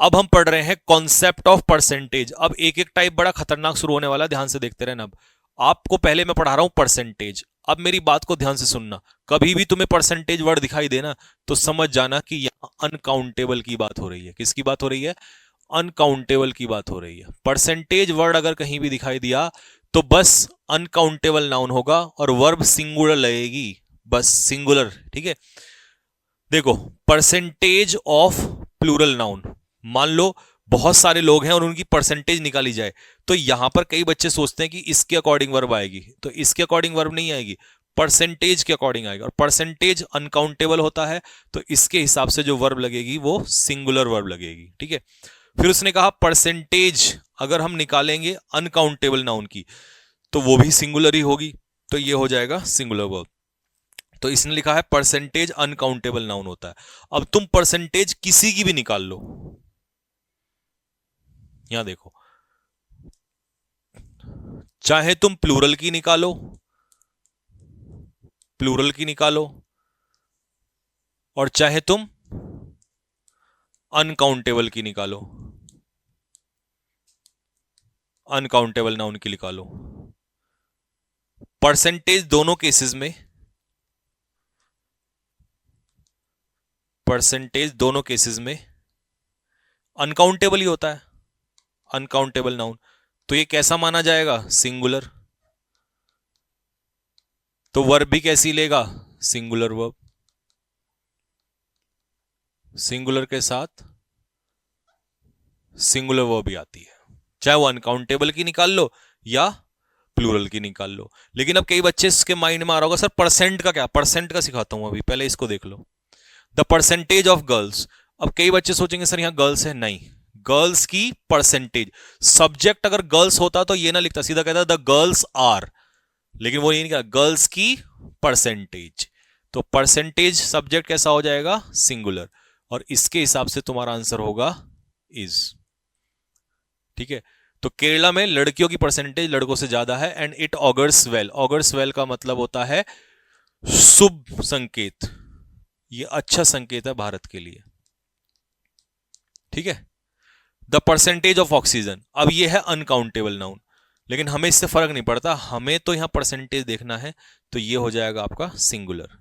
अब हम पढ़ रहे हैं कॉन्सेप्ट ऑफ परसेंटेज। अब एक एक टाइप बड़ा खतरनाक शुरू होने वाला है, ध्यान से देखते रहना। अब आपको पहले मैं पढ़ा रहा हूं परसेंटेज। अब मेरी बात को ध्यान से सुनना। कभी भी तुम्हें परसेंटेज वर्ड दिखाई देना तो समझ जाना कि यहां अनकाउंटेबल की बात हो रही है। किसकी बात हो रही है? अनकाउंटेबल की बात हो रही है। परसेंटेज वर्ड अगर कहीं भी दिखाई दिया तो बस अनकाउंटेबल नाउन होगा और वर्ब सिंगुलर लगेगी, बस सिंगुलर। ठीक है, देखो, परसेंटेज ऑफ प्लूरल नाउन। मान लो बहुत सारे लोग हैं और उनकी परसेंटेज निकाली जाए, तो यहां पर कई बच्चे सोचते हैं कि इसके अकॉर्डिंग वर्ब आएगी, तो इसके अकॉर्डिंग वर्ब नहीं आएगी, परसेंटेज के अकॉर्डिंग आएगी। और परसेंटेज अनकाउंटेबल होता है, तो इसके हिसाब से जो वर्ब लगेगी वो सिंगुलर वर्ब लगेगी। ठीक है, फिर उसने कहा परसेंटेज अगर हम निकालेंगे अनकाउंटेबल नाउन की तो वो भी सिंगुलर ही होगी, तो ये हो जाएगा सिंगुलर वर्ब। तो इसने लिखा है परसेंटेज अनकाउंटेबल नाउन होता है। अब तुम परसेंटेज किसी की भी निकाल लो, यहां देखो, चाहे तुम प्लूरल की निकालो, प्लूरल की निकालो, और चाहे तुम अनकाउंटेबल की निकालो, अनकाउंटेबल नाउन की निकालो, परसेंटेज दोनों केसेस में, परसेंटेज दोनों केसेस में अनकाउंटेबल ही होता है, अनकाउंटेबल नाउन। तो ये कैसा माना जाएगा? सिंगुलर। तो वर्ब भी कैसी लेगा? Singular verb. सिंगुलर के साथ सिंगुलर वर्ब भी आती है, चाहे वो अनकाउंटेबल की निकाल लो या प्लूरल की निकाल लो। लेकिन अब कई बच्चे इसके माइंड में आ रहा होगा, सर परसेंट का क्या? परसेंट का सिखाता हूं अभी, पहले इसको देख लो। The percentage of girls. अब कई बच्चे सोचेंगे सर यहां गर्ल्स है, नहीं, गर्ल्स की परसेंटेज। सब्जेक्ट अगर गर्ल्स होता तो ये ना लिखता, सीधा कहता द गर्ल्स आर, लेकिन वो ये नहीं कहा, गर्ल्स की परसेंटेज। तो परसेंटेज सब्जेक्ट कैसा हो जाएगा? सिंगुलर। और इसके हिसाब से तुम्हारा आंसर होगा इज। ठीक है, तो केरला में लड़कियों की परसेंटेज लड़कों से ज्यादा है, and it augurs well. Augurs well का मतलब होता है शुभ संकेत, ये अच्छा संकेत है भारत के लिए। ठीक है, द परसेंटेज ऑफ ऑक्सीजन। अब ये है अनकाउंटेबल नाउन, लेकिन हमें इससे फर्क नहीं पड़ता, हमें तो यहां परसेंटेज देखना है, तो ये हो जाएगा आपका सिंगुलर।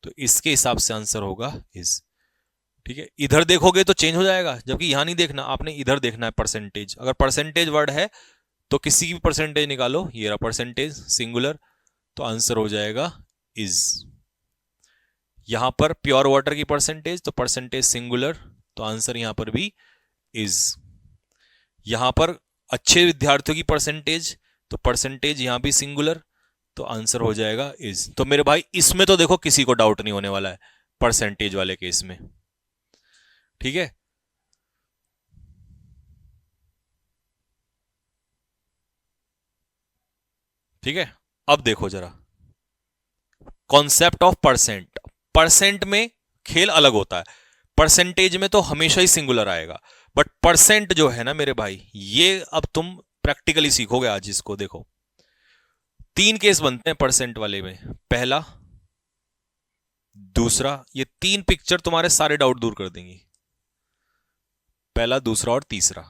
तो इसके हिसाब से आंसर होगा इज। ठीक है, इधर देखोगे तो चेंज हो जाएगा, जबकि यहां नहीं देखना, आपने इधर देखना है परसेंटेज। अगर परसेंटेज वर्ड है तो किसी की भी परसेंटेज निकालो, ये रहा परसेंटेज सिंगुलर, तो आंसर हो जाएगा इज। यहां पर प्योर वाटर की परसेंटेज, तो परसेंटेज सिंगुलर, तो आंसर यहां पर भी इज। यहां पर अच्छे विद्यार्थियों की परसेंटेज, तो परसेंटेज यहां भी सिंगुलर, तो आंसर हो जाएगा इज। तो मेरे भाई इसमें तो देखो किसी को डाउट नहीं होने वाला है परसेंटेज वाले केस में। ठीक है, ठीक है, अब देखो जरा कॉन्सेप्ट ऑफ परसेंट। परसेंट में खेल अलग होता है, परसेंटेज में तो हमेशा ही सिंगुलर आएगा, बट परसेंट जो है ना मेरे भाई, ये अब तुम प्रैक्टिकली सीखोगे आज। इसको देखो, तीन केस बनते हैं परसेंट वाले में, पहला, दूसरा, ये तीन पिक्चर तुम्हारे सारे डाउट दूर कर देंगी, पहला, दूसरा और तीसरा।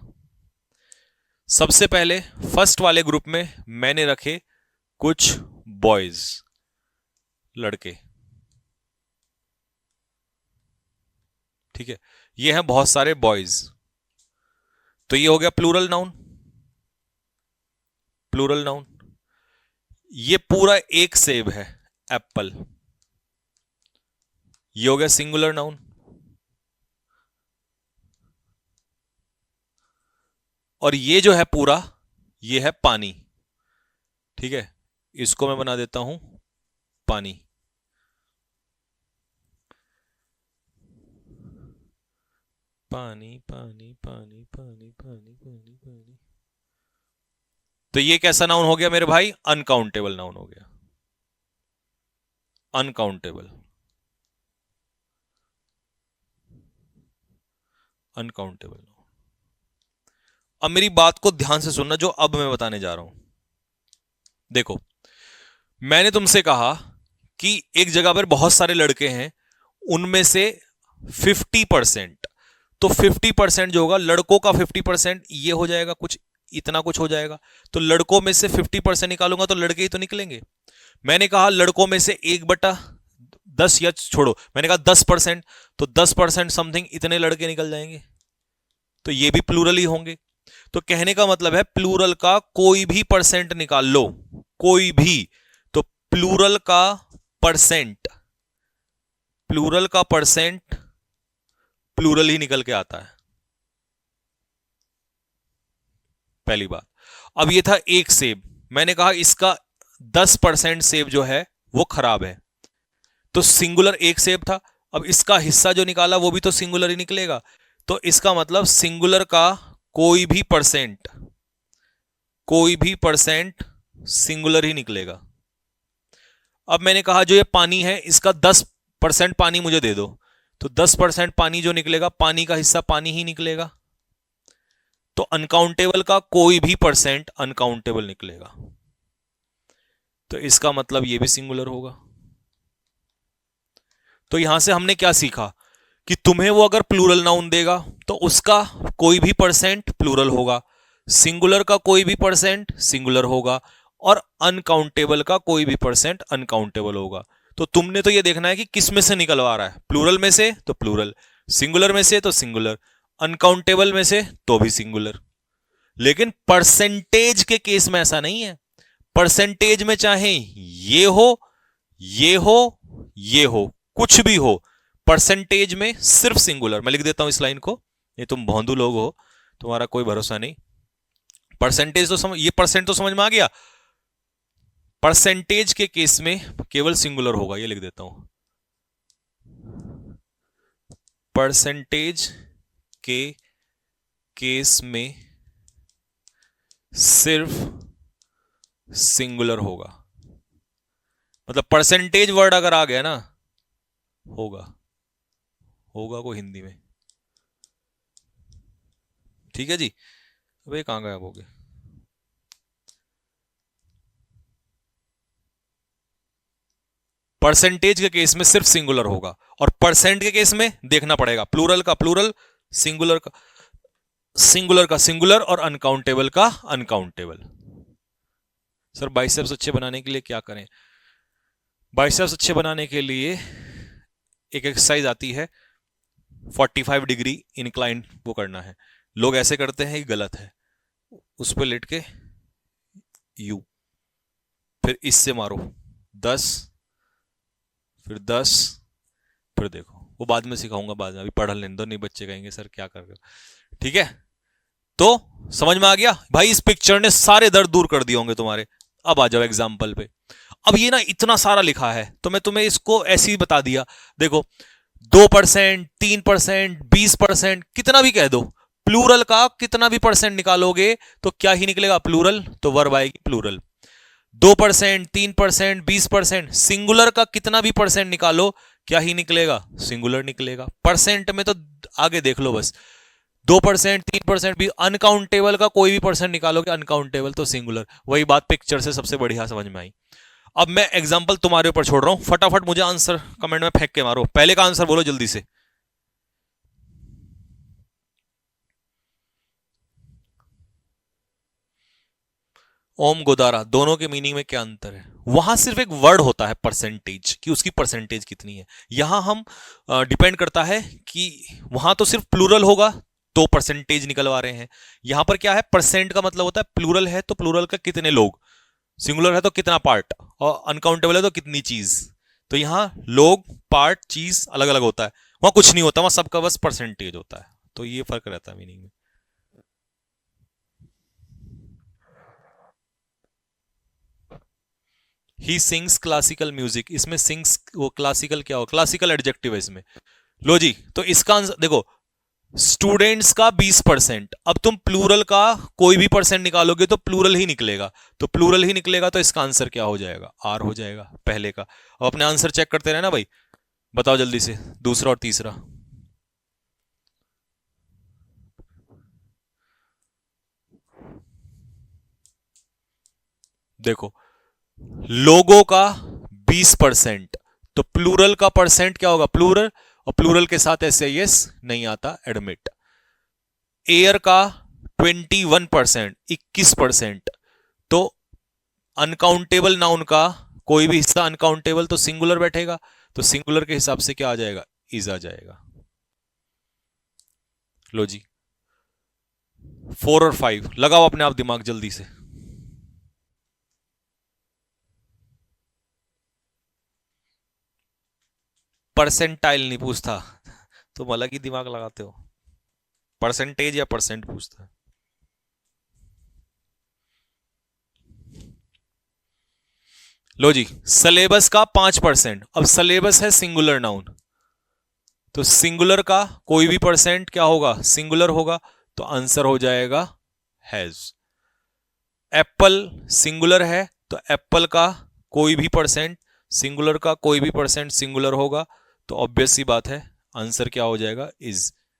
सबसे पहले फर्स्ट वाले ग्रुप में मैंने रखे कुछ बॉयज, लड़के। ठीक है, ये हैं बहुत सारे बॉयज, तो ये हो गया प्लूरल नाउन, प्लूरल नाउन। ये पूरा एक सेब है, एप्पल, ये हो गया सिंगुलर नाउन। और ये जो है पूरा, ये है पानी। ठीक है, इसको मैं बना देता हूं पानी। पानी पानी पानी पानी पानी पानी पानी। तो ये कैसा नाउन हो गया मेरे भाई? अनकाउंटेबल नाउन हो गया, अनकाउंटेबल, अनकाउंटेबल नाउन। अब मेरी बात को ध्यान से सुनना, जो अब मैं बताने जा रहा हूं। देखो, मैंने तुमसे कहा कि एक जगह पर बहुत सारे लड़के हैं, उनमें से 50%, तो 50% जो होगा लड़कों का 50% ये हो जाएगा, कुछ इतना कुछ हो जाएगा। तो लड़कों में से 50% निकालूंगा तो लड़के ही तो निकलेंगे। मैंने कहा लड़कों में से 1/10 या छोड़ो, मैंने कहा 10%, तो 10% समथिंग इतने लड़के निकल जाएंगे, तो ये भी प्लूरल ही होंगे। तो कहने का मतलब है प्लूरल का कोई भी परसेंट निकाल लो, कोई भी, तो प्लूरल का परसेंट, प्लूरल का परसेंट प्लूरल ही निकल के आता है, पहली बात। अब ये था एक सेब, मैंने कहा इसका 10% सेब जो है वो खराब है, तो सिंगुलर एक सेब था। अब इसका हिस्सा जो निकाला वो भी तो सिंगुलर ही निकलेगा, तो इसका मतलब सिंगुलर का कोई भी परसेंट, कोई भी परसेंट सिंगुलर ही निकलेगा। अब मैंने कहा जो ये पानी है इसका 10% पानी मुझे दे दो, तो 10% पानी जो निकलेगा, पानी का हिस्सा पानी ही निकलेगा, तो अनकाउंटेबल का कोई भी परसेंट अनकाउंटेबल निकलेगा, तो इसका मतलब ये भी सिंगुलर होगा। तो यहां से हमने क्या सीखा कि तुम्हें वो अगर प्लूरल नाउन देगा तो उसका कोई भी परसेंट प्लूरल होगा, सिंगुलर का कोई भी परसेंट सिंगुलर होगा, और अनकाउंटेबल का कोई भी परसेंट अनकाउंटेबल होगा। तो तुमने तो ये देखना है कि किस में से निकलवा रहा है, प्लूरल में से तो प्लूरल, सिंगुलर में से तो सिंगुलर, अनकाउंटेबल में से तो भी सिंगुलर। लेकिन परसेंटेज के केस में ऐसा नहीं है, परसेंटेज में चाहे ये हो, ये हो, ये हो, कुछ भी हो, परसेंटेज में सिर्फ सिंगुलर। मैं लिख देता हूं इस लाइन को, ये तुम भोंदू लोग हो, तुम्हारा कोई भरोसा नहीं। परसेंटेज तो समझ, ये परसेंट तो समझ में आ गया, परसेंटेज के केस में केवल सिंगुलर होगा, ये लिख देता हूं, परसेंटेज के केस में सिर्फ सिंगुलर होगा। मतलब परसेंटेज वर्ड अगर आ गया ना, होगा, होगा को हिंदी में, ठीक है जी। अबे कहां गायब हो गए? परसेंटेज के केस में सिर्फ सिंगुलर होगा, और परसेंट के केस में देखना पड़ेगा, प्लूरल का प्लूरल, सिंगुलर का सिंगुलर का सिंगुलर, और अनकाउंटेबल का अनकाउंटेबल। सर बाइसेप्स अच्छे बनाने के लिए क्या करें? बाइसेप्स अच्छे बनाने के लिए एक एक्सरसाइज आती है 45 डिग्री इंक्लाइन, वो करना है। लोग ऐसे करते हैं, ये गलत है। उस पर लेट के यू, फिर इससे मारो 10, फिर 10, फिर देखो, वो बाद में सिखाऊंगा, बाद में, अभी पढ़ लेने दो, नहीं बच्चे कहेंगे सर क्या कर रहे हो। ठीक है, तो समझ में आ गया भाई, इस पिक्चर ने सारे दर्द दूर कर दिए होंगे तुम्हारे। अब आ जाओ एग्जाम्पल पे। अब ये ना इतना सारा लिखा है तो मैं तुम्हें इसको ऐसे ही बता दिया, देखो 2%, 3%, 20%, कितना भी कह दो, प्लूरल का कितना भी परसेंट निकालोगे तो क्या ही निकलेगा, प्लूरल, तो वर्ब आएगी प्लूरल। 2%, 3%, 20%, सिंगुलर का कितना भी परसेंट निकालो क्या ही निकलेगा, सिंगुलर निकलेगा। परसेंट में तो आगे देख लो बस, 2%, 3% भी, अनकाउंटेबल का कोई भी परसेंट निकालोगे अनकाउंटेबल तो सिंगुलर। वही बात पिक्चर से सबसे बढ़िया समझ में आई। अब मैं एग्जांपल तुम्हारे ऊपर छोड़ रहा हूं, फटाफट मुझे आंसर कमेंट में फेंक के मारो, पहले का आंसर बोलो जल्दी से। ओम गोदारा, दोनों के मीनिंग में क्या अंतर है? वहां सिर्फ एक वर्ड होता है परसेंटेज, कि उसकी परसेंटेज कितनी है। यहां हम डिपेंड करता है कि वहां तो सिर्फ प्लूरल होगा तो परसेंटेज निकलवा रहे हैं, यहां पर क्या है, परसेंट का मतलब होता है प्लूरल है तो प्लूरल का कितने लोग, सिंगुलर है तो कितना पार्ट, और अनकाउंटेबल है तो कितनी चीज। तो यहां लोग, पार्ट, चीज अलग अलग होता है, वहां कुछ नहीं होता, वहां सबका बस परसेंटेज होता है। तो ये फर्क रहता है मीनिंग में। ही सिंग्स क्लासिकल म्यूजिक, इसमें सिंग्स, वो क्लासिकल क्या हो, क्लासिकल एडजेक्टिव है इसमें। लो जी, तो इसका आंसर देखो, स्टूडेंट्स का 20%, अब तुम प्लूरल का कोई भी परसेंट निकालोगे तो प्लूरल ही निकलेगा, तो प्लूरल ही निकलेगा, तो इसका आंसर क्या हो जाएगा, आर हो जाएगा पहले का। अब अपने आंसर चेक करते रहना भाई, बताओ जल्दी से दूसरा और तीसरा। देखो, लोगों का 20%, तो प्लूरल का परसेंट क्या होगा, प्लूरल, और प्लूरल के साथ SIS नहीं आता, एडमिट। एयर का 21%, 21%, तो अनकाउंटेबल नाउन का कोई भी हिस्सा अनकाउंटेबल तो सिंगुलर बैठेगा, तो सिंगुलर के हिसाब से क्या आ जाएगा, इज आ जाएगा। लो जी 4 और 5 लगाओ अपने आप दिमाग जल्दी से। परसेंटाइल नहीं पूछता, तुम अलग ही दिमाग लगाते हो। परसेंटेज या परसेंट पूछता है। लो जी सिलेबस का 5%। अब सिलेबस है सिंगुलर नाउन, तो सिंगुलर का कोई भी परसेंट क्या होगा, सिंगुलर होगा, तो आंसर हो जाएगा हैज। एप्पल सिंगुलर है, तो एप्पल का कोई भी परसेंट, सिंगुलर का कोई भी परसेंट सिंगुलर होगा, तो ऑब्वियस सी बात है आंसर क्या हो जाएगा, इज।